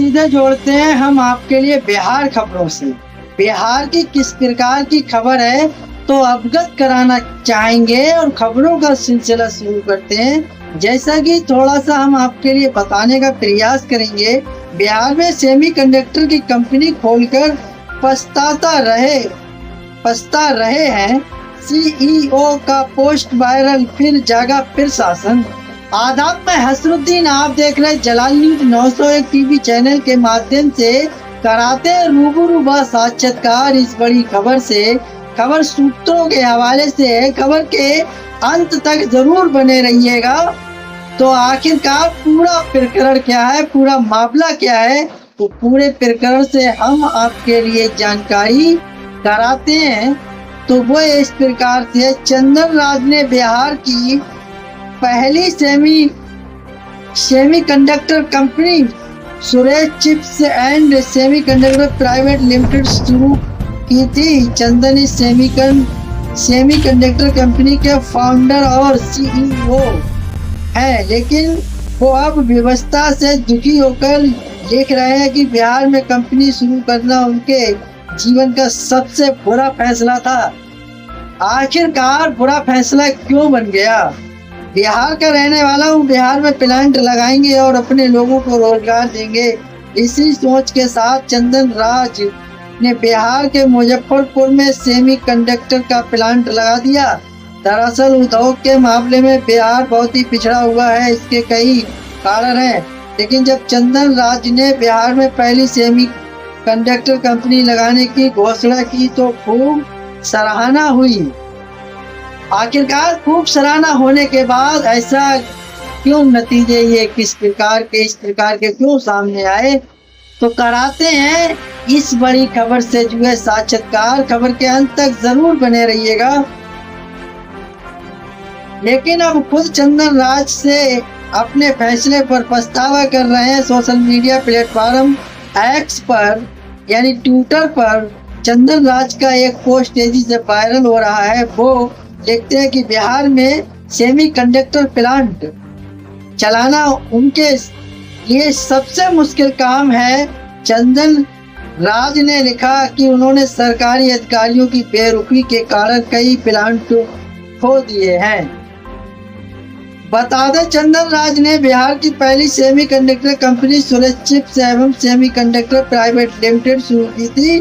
सीधे जोड़ते हैं हम आपके लिए बिहार खबरों से। बिहार की किस प्रकार की खबर है तो अवगत कराना चाहेंगे और खबरों का सिलसिला शुरू करते हैं। जैसा कि थोड़ा सा हम आपके लिए बताने का प्रयास करेंगे, बिहार में सेमीकंडक्टर की कंपनी खोलकर पछता रहे हैं सीईओ का पोस्ट वायरल, फिर जागा फिर शासन। आदाब, मैं हसरुद्दीन, आप देख रहे जलाल न्यूज 901 टीवी चैनल के माध्यम से कराते रूबरू साक्षात्कार इस बड़ी खबर से। खबर सूत्रों के हवाले से है, खबर के अंत तक जरूर बने रहिएगा। तो आखिरकार पूरा प्रकरण क्या है, पूरा मामला क्या है, तो पूरे प्रकरण से हम आपके लिए जानकारी कराते हैं। तो वो इस प्रकार से, चंदन राज ने बिहार की पहली semiconductor company Suresh chips and semiconductor private limited शुरू की थी। चंदन इस सेमीकंडक्टर कंपनी के फाउंडर और सीईओ है, लेकिन वो अब व्यवस्था से दुखी होकर लिख रहे हैं कि बिहार में कंपनी शुरू करना उनके जीवन का सबसे बुरा फैसला था। आखिरकार बुरा फैसला क्यों बन गया? बिहार का रहने वाला हूँ, बिहार में प्लांट लगाएंगे और अपने लोगों को रोजगार देंगे, इसी सोच के साथ चंदन राज ने बिहार के मुजफ्फरपुर में सेमीकंडक्टर का प्लांट लगा दिया। दरअसल उद्योग के मामले में बिहार बहुत ही पिछड़ा हुआ है, इसके कई कारण हैं, लेकिन जब चंदन राज ने बिहार में पहली सेमीकंडक्टर कंपनी लगाने की घोषणा की तो खूब सराहना हुई। आखिरकार खूब सराहना होने के बाद ऐसा क्यों नतीजे ये इस प्रकार के क्यों सामने आए, तो कराते हैं इस बड़ी खबर से जुड़े साक्षात्कार। खबर के अंत तक जरूर बने रहिएगा। लेकिन अब खुद चंदन राज से अपने फैसले पर पछतावा कर रहे हैं। सोशल मीडिया प्लेटफॉर्म एक्स पर यानी ट्विटर पर चंदन राज का एक पोस्ट तेजी से वायरल हो रहा है। वो लिखते हैं कि बिहार में सेमीकंडक्टर प्लांट चलाना उनके लिए सबसे मुश्किल काम है। चंदन राज ने लिखा कि उन्होंने सरकारी अधिकारियों की बेरुखी के कारण कई प्लांट खो दिए हैं। बता दें, चंदन राज ने बिहार की पहली सेमीकंडक्टर कंपनी सुरेश चिप्स एवं सेमीकंडक्टर प्राइवेट लिमिटेड शुरू की थी।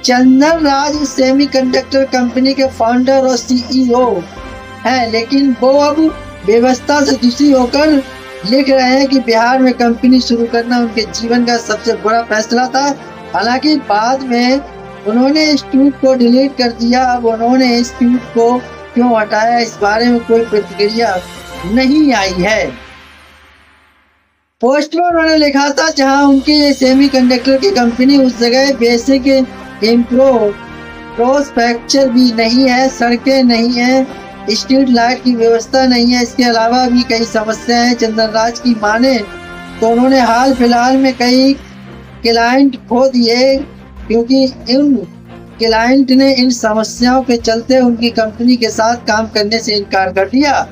चंदन राज सेमीकंडक्टर कंपनी के फाउंडर और सीईओ हैं, लेकिन वो अब व्यवस्था से दुखी होकर लिख रहे हैं कि बिहार में कंपनी शुरू करना उनके जीवन का सबसे बड़ा फैसला था। हालांकि बाद में उन्होंने इस ट्वीट को डिलीट कर दिया। अब उन्होंने इस ट्वीट को क्यों हटाया, इस बारे में कोई प्रतिक्रिया नहीं आई है। पोस्ट में उन्होंने लिखा था, जहां उनकी सेमीकंडक्टर की कंपनी उस जगह बेसिक इंफ्रास्ट्रक्चर भी नहीं है, सड़कें नहीं है, स्ट्रीट लाइट की व्यवस्था नहीं है, इसके अलावा भी कई समस्याएं हैं। चंदन राज की माने तो उन्होंने हाल फिलहाल में कई क्लाइंट खो दिए, क्योंकि इन क्लाइंट ने इन समस्याओं के चलते उनकी कंपनी के साथ काम करने से इनकार कर दिया।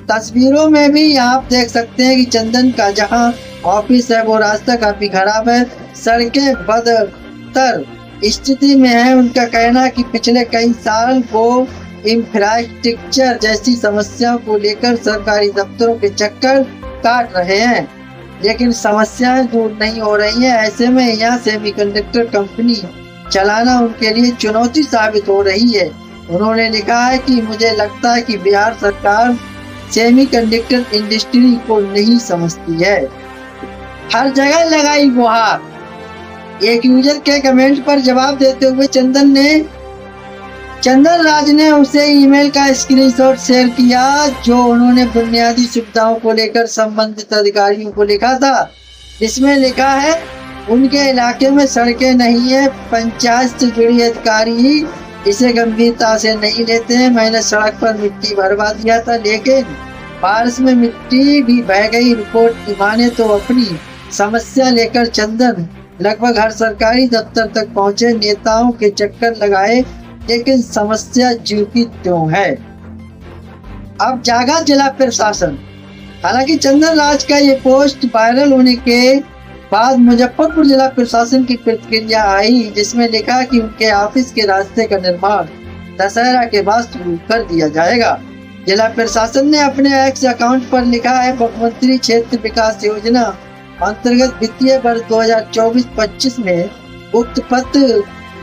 तस्वीरों में भी आप देख सकते हैं कि चंदन का जहां ऑफिस है वो रास्ता काफी खराब है, सड़कें बदतर स्थिति में है। उनका कहना है कि पिछले कई साल वो इंफ्रास्ट्रक्चर जैसी समस्याओं को लेकर सरकारी दफ्तरों के चक्कर काट रहे हैं, लेकिन समस्याएं दूर नहीं हो रही हैं। ऐसे में यहाँ सेमीकंडक्टर कंपनी चलाना उनके लिए चुनौती साबित हो रही है। उन्होंने लिखा है कि मुझे लगता है कि बिहार सरकार सेमीकंडक्टर इंडस्ट्री को नहीं समझती है। हर जगह लगाई गुहार। एक यूजर के कमेंट पर जवाब देते हुए चंदन राज ने उसे ईमेल का स्क्रीनशॉट शेयर किया जो उन्होंने बुनियादी सुविधाओं को लेकर संबंधित अधिकारियों को लिखा था। इसमें लिखा है, उनके इलाके में सड़कें नहीं है, पंचायत से जुड़ी अधिकारी ही इसे गंभीरता से नहीं लेते हैं। मैंने सड़क पर मिट्टी भरवा दिया था, लेकिन बारिश में मिट्टी भी बह गई। रिपोर्ट की माने तो अपनी समस्या लेकर चंदन लगभग हर सरकारी दफ्तर तक पहुंचे, नेताओं के चक्कर लगाए, लेकिन समस्या ज्यों की त्यों है। अब जागा जिला प्रशासन। हालांकि चंदन राज का ये पोस्ट वायरल होने के बाद मुजफ्फरपुर जिला प्रशासन की प्रतिक्रिया आई, जिसमें लिखा कि उनके ऑफिस के रास्ते का निर्माण दशहरा के बाद शुरू कर दिया जाएगा। जिला प्रशासन ने अपने एक्स अकाउंट पर लिखा है, मुख्यमंत्री क्षेत्र विकास योजना अंतर्गत वित्तीय वर्ष 2024-25 में उक्त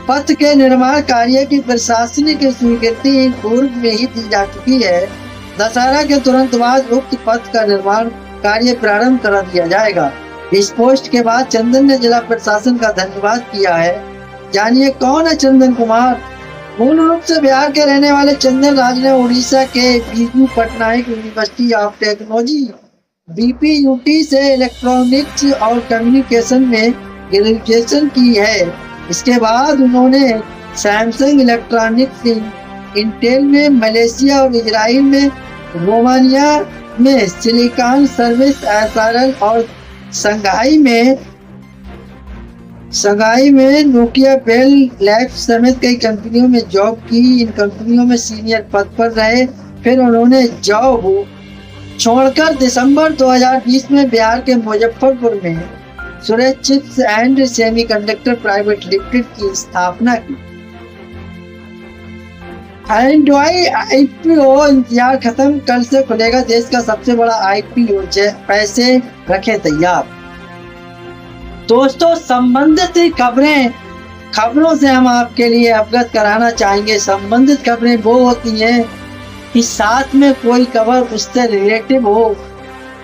पथ के निर्माण कार्य की प्रशासनिक स्वीकृति पूर्व में ही दी जा चुकी है। दशहरा के तुरंत बाद उक्त पथ का निर्माण कार्य प्रारंभ करा दिया जाएगा। इस पोस्ट के बाद चंदन ने जिला प्रशासन का धन्यवाद किया है। जानिए कौन है चंदन कुमार। मूल रूप से बिहार के रहने वाले चंदन राज ने उड़ीसा के Biju Patnaik university of technology BPUT से इलेक्ट्रॉनिक्स और कम्युनिकेशन में ग्रेजुएशन की है। इसके बाद उन्होंने सैमसंग इलेक्ट्रॉनिक्स, इंटेल में, मलेशिया और इजराइल में, रोमानिया में सिलिकॉन सर्विस SRL और संघाई में नोकिया, बेल लैब्स समेत कई कंपनियों में जॉब की। इन कंपनियों में सीनियर पद पर रहे। फिर उन्होंने जॉब छोड़कर दिसंबर 2020 में बिहार के मुजफ्फरपुर में Suresh chips and semiconductor private limited की स्थापना की। एंड्रॉइड IPO इंतजार खत्म, कल से खुलेगा देश का सबसे बड़ा IPO। पैसे रखे तैयार। दोस्तों, संबंधित खबरों से हम आपके लिए अवगत कराना चाहेंगे। संबंधित खबरें वो होती हैं कि साथ में कोई खबर उससे रिलेटिव हो,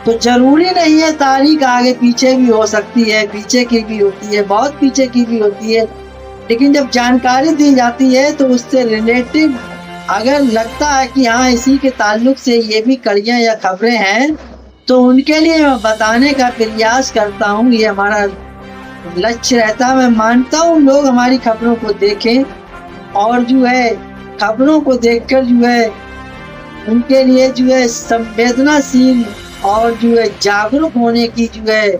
तो जरूरी नहीं है तारीख आगे पीछे भी हो सकती है, पीछे की भी होती है, बहुत पीछे की भी होती है। लेकिन जब जानकारी दी जाती है तो उससे रिलेटिव अगर लगता है कि हाँ इसी के ताल्लुक से ये भी कड़ियाँ या खबरें हैं, तो उनके लिए मैं बताने का प्रयास करता हूँ। ये हमारा लक्ष्य रहता है। मैं मानता हूँ लोग हमारी खबरों को देखें और जो है खबरों को देखकर जो है उनके लिए जो है संवेदनाशील और जो है जागरूक होने की जो है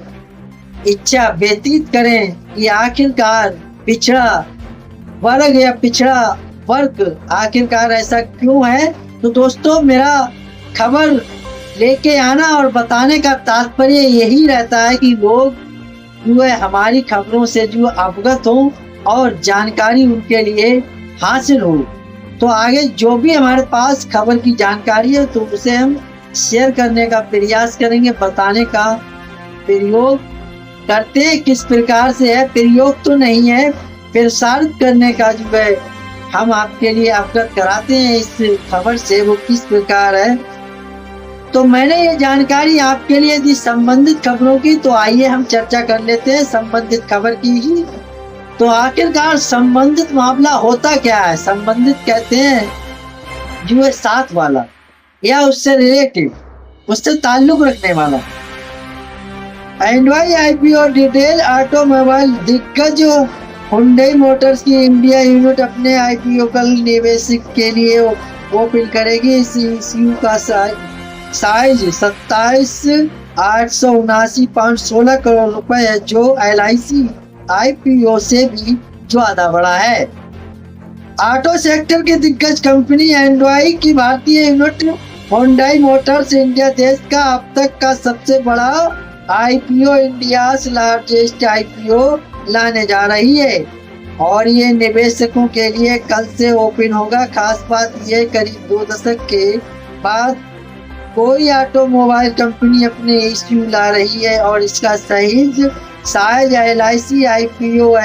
इच्छा व्यतीत करें कि आखिरकार पिछड़ा वर्ग या पिछड़ा वर्ग आखिरकार ऐसा क्यों है। तो दोस्तों, मेरा खबर लेके आना और बताने का तात्पर्य यही रहता है कि लोग जो है हमारी खबरों से जो अवगत हो और जानकारी उनके लिए हासिल हो। तो आगे जो भी हमारे पास खबर की जानकारी है तो उसे हम शेयर करने का प्रयास करेंगे, बताने का प्रयोग करते हैं। किस प्रकार से है, प्रयोग तो नहीं है, प्रसारित करने का जो है हम आपके लिए अवगत कराते हैं इस खबर से, वो किस प्रकार है। तो मैंने ये जानकारी आपके लिए दी संबंधित खबरों की। तो आइए हम चर्चा कर लेते हैं संबंधित खबर की ही। तो आखिरकार संबंधित मामला होता क्या है। संबंधित कहते हैं जो है साथ वाला या उससे रिलेटिव, उससे ताल्लुक रखने वाला। Android IPO detail. ऑटोमोबाइल दिग्गज हुंडई मोटर्स की इंडिया यूनिट अपने IPO कल निवेशक के लिए ओपन करेगी। इस इश्यू का साइज 27,879,516 करोड़ रुपए है, जो LIC IPO से भी ज्यादा बड़ा है। ऑटो सेक्टर की दिग्गज कंपनी एंड्रॉइड की भारतीय यूनिट हुंडई मोटर्स इंडिया देश का अब तक का सबसे बड़ा IPO, इंडिया लार्जेस्ट IPO लाने जा रही है और ये निवेशकों के लिए कल से ओपन होगा। खास बात यह, करीब 2 दशक के बाद कोई ऑटोमोबाइल कंपनी अपने इश्यू ला रही है और इसका साइज LIC IPO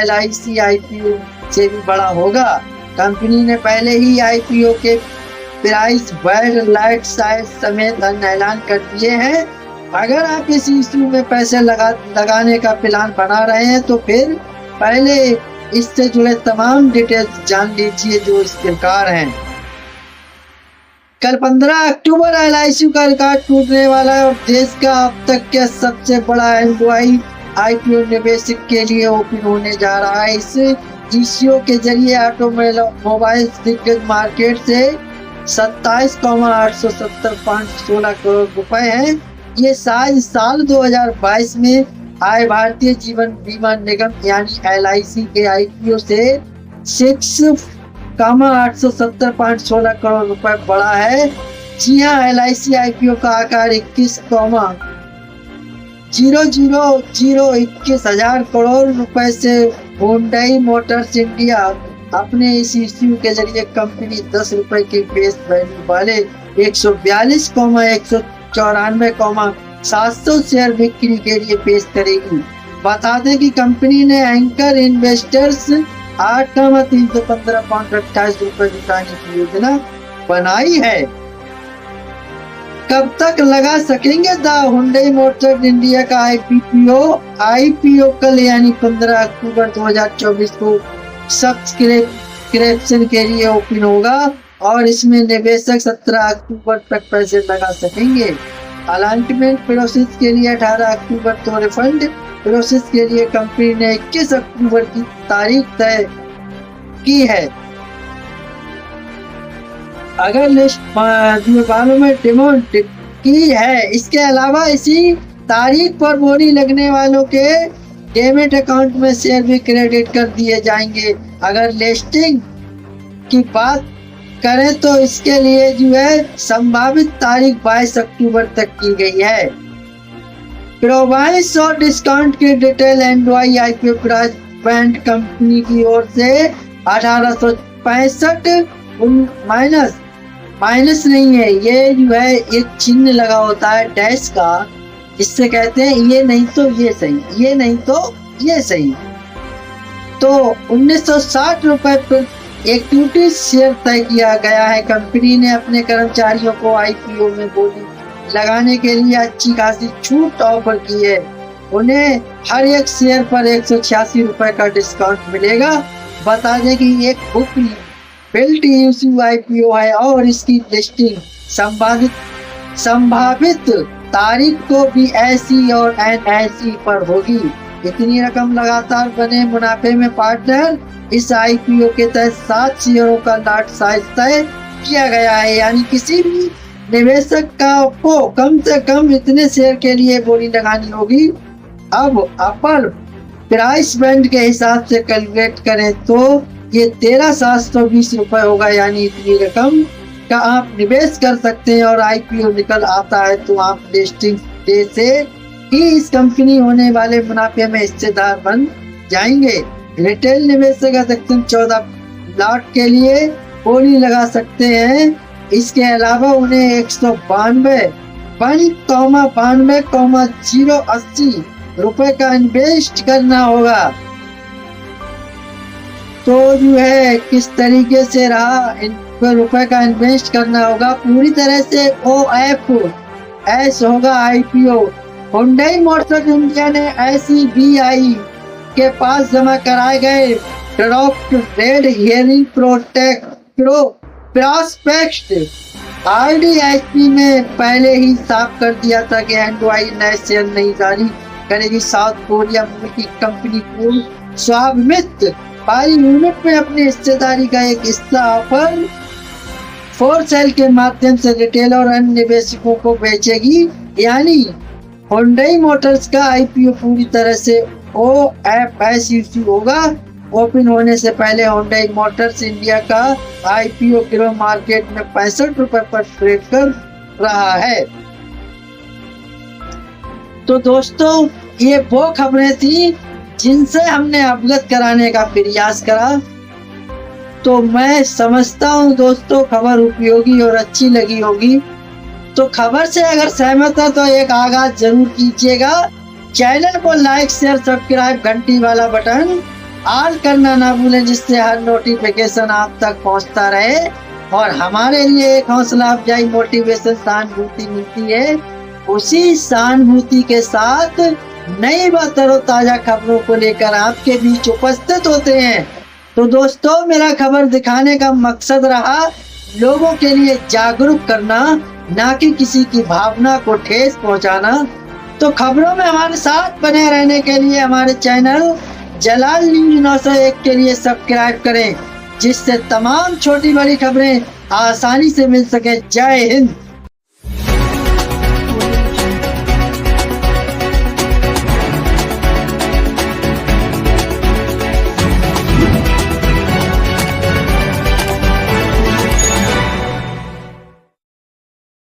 से भी बड़ा होगा। कंपनी ने पहले ही IPO के प्राइस, वर्ल्ड लाइट साइज समेत अन्य ऐलान कर दिए हैं। अगर आप इस इश्यू में पैसे लगाने का प्लान बना रहे हैं तो फिर पहले इससे जुड़े तमाम डिटेल्स जान लीजिए जो इस प्रकार हैं। कल 15 अक्टूबर LIC का रिकॉर्ड टूटने वाला है और देश का अब तक का सबसे बड़ा एंड्रॉइड IPO निवेशक के लिए ओपन होने जा रहा है। इस इश्यू के जरिए ऑटोमोबाइल दिग्गज मार्केट से 27,870,516 करोड़ रुपए है। ये साइज साल 2022 में आए भारतीय जीवन बीमा निगम यानी LIC के IPO से 6,870,516 करोड़ रुपए बड़ा है। जी हाँ, LIC IPO का आकार 21 21,000 करोड़ रुपए से हुंडई मोटर्स इंडिया अपने इस इश्यू के जरिए कंपनी 10 रुपए की फेस वैल्यू वाले 142,194,700 शेयर बिक्री के लिए पेश करेगी। बता दें कि कंपनी ने एंकर इन्वेस्टर्स 8,315 पाउंड 28 रुपए जुटाने की योजना बनाई है। कब तक लगा सकेंगे द हुंडई मोटर्स इंडिया का आईपीओ कल यानी 15 अक्टूबर 2024 को सब्सक्रिप्शन के लिए ओपन होगा और इसमें निवेशक 17 अक्टूबर तक पैसे लगा सकेंगे। अलॉटमेंट प्रोसेस के लिए 18 अक्टूबर तो रिफंड प्रोसेस के लिए कंपनी ने 21 अक्टूबर की तारीख तय की है। अगर लिस्ट वालों में डिमांड की है। इसके अलावा इसी तारीख पर बोली लगने वालों के डेबिट अकाउंट में शेयर भी क्रेडिट कर दिए जाएंगे। अगर लिस्टिंग की बात करें तो इसके लिए जो है संभावित तारीख 22 अक्टूबर तक की गई है। प्रोवाइस और डिस्काउंट की डिटेल एंडवाई आईपीओ प्राइस बैंड कंपनी की ओर से 1865 माइनस नहीं है, ये जो है एक चिन्ह लगा होता है डैश का, इससे कहते हैं ये नहीं तो ये सही, ये नहीं तो ये सही। तो 1960 रुपए पर इक्विटी शेयर तय किया गया है। कंपनी ने अपने कर्मचारियों को आईपीओ में बोली लगाने के लिए अच्छी खासी छूट ऑफर की है। उन्हें हर एक शेयर पर 186 रुपए का डिस्काउंट मिलेगा। बता दें कि एक बुक बिल्ट इश्यू आईपीओ है और इसकी लिस्टिंग संभावित तारीख को भी ऐसी और NSE पर होगी। इतनी रकम लगातार बने मुनाफे में पार्टनर इस आईपीओ के तहत 7 शेयरों का लॉट साइज तय किया गया है, यानी किसी भी निवेशक को कम से कम इतने शेयर के लिए बोली लगानी होगी। अब अपर प्राइस बैंड के हिसाब से कैलकुलेट करें तो ये 13,720 रुपए होगा, यानी इतनी रकम का आप निवेश कर सकते हैं और आईपीओ निकल आता है तो आप लिस्टिंग डे से ही इस कंपनी होने वाले मुनाफे में हिस्सेदार बन जाएंगे। रिटेल निवेशक अधिकतम 14 लॉट के लिए बोली लगा सकते हैं। इसके अलावा उन्हें 192,080 रुपए का इन्वेस्ट करना होगा। तो जो है किस तरीके से रहा, रुपए का इन्वेस्ट करना होगा। पूरी तरह से OFS होगा आईपीओ। हुंडई मोटर्स इंडिया ने SEBI के पास जमा कराए गए draft red herring prospect RDSP में पहले ही साफ कर दिया था कि एंडवाई नए शेयर नहीं जारी करेगी। साउथ कोरिया मूल की कंपनी को स्वामित्व वाली यूनिट में अपनी हिस्सेदारी का एक हिस्सा ऑफर फॉर सेल के माध्यम से रिटेल और अन्य निवेशकों को बेचेगी। यानी हुंडई मोटर्स का आईपीओ पूरी तरह से OFS इश्यू होगा। ओपन होने से पहले हुंडई मोटर्स इंडिया का आईपीओ गिरोह मार्केट में 65 रुपए पर ट्रेड कर रहा है। तो दोस्तों ये वो खबरें थी जिनसे हमने अवगत कराने का प्रयास करा। तो मैं समझता हूँ दोस्तों खबर उपयोगी और अच्छी लगी होगी। तो खबर से अगर सहमत है तो एक आगाज जरूर कीजिएगा। चैनल को लाइक शेयर सब्सक्राइब घंटी वाला बटन ऑल करना ना भूलें, जिससे हर नोटिफिकेशन आप तक पहुंचता रहे और हमारे लिए एक हौसला अफजाई मोटिवेशन सहानुभूति मिलती है। उसी सहानुभूति के साथ नई व तरोताजा खबरों को लेकर आपके बीच उपस्थित होते हैं। तो दोस्तों मेरा खबर दिखाने का मकसद रहा लोगों के लिए जागरूक करना, ना कि किसी की भावना को ठेस पहुंचाना। तो खबरों में हमारे साथ बने रहने के लिए हमारे चैनल जलाल न्यूज 901 के लिए सब्सक्राइब करें, जिससे तमाम छोटी बड़ी खबरें आसानी से मिल सके। जय हिंद।